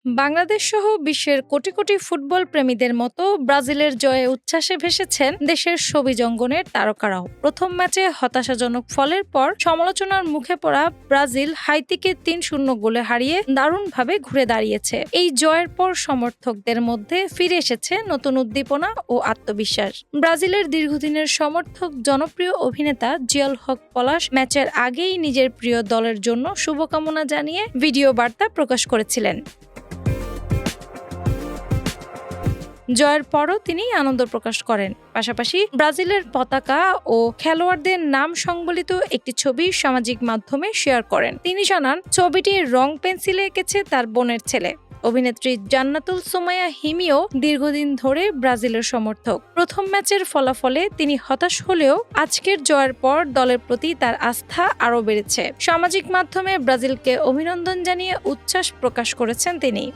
বাংলাদেশ সহ বিশ্বের কোটি কোটি ফুটবল প্রেমীদের মতো ব্রাজিলের জয়ে উচ্ছ্বাসে ভেসেছেন দেশের ছবিজ অঙ্গনের তারকারাও। প্রথম ম্যাচে হতাশাজনক ফলের পর সমালোচনার মুখে পড়া ব্রাজিল হাইতিকে ৩-০ গোলে হারিয়ে দারুণভাবে ঘুরে দাঁড়িয়েছে। এই জয়ের পর সমর্থকদের মধ্যে ফিরে এসেছে নতুন উদ্দীপনা ও আত্মবিশ্বাস। ব্রাজিলের দীর্ঘদিনের সমর্থক জনপ্রিয় অভিনেতা জিয়াউল হক পলাশ ম্যাচের আগেই নিজের প্রিয় দলের জন্য শুভকামনা জানিয়ে ভিডিও বার্তা প্রকাশ করেছিলেন। জয়ের পরও তিনি আনন্দ প্রকাশ করেন। পাশাপাশি ব্রাজিলের পতাকা ও খেলোয়াড়দের নাম সংবলিত একটি ছবি সামাজিক মাধ্যমে শেয়ার করেন। তিনি জানান, ছবিটি রং পেন্সিলে এঁকেছে তার বোনের ছেলে। অভিনেত্রী জান্নাতুল সুমাইয়া হিমিও দীর্ঘদিন ধরে ব্রাজিলের সমর্থক। প্রথম ম্যাচের ফলাফলে তিনি হতাশ হলেও আজকের জয়ের পর দলের প্রতি তার আস্থা আরও বেড়েছে। সামাজিক মাধ্যমে ব্রাজিলকে অভিনন্দন জানিয়ে উচ্ছ্বাস প্রকাশ করেছেন তিনি।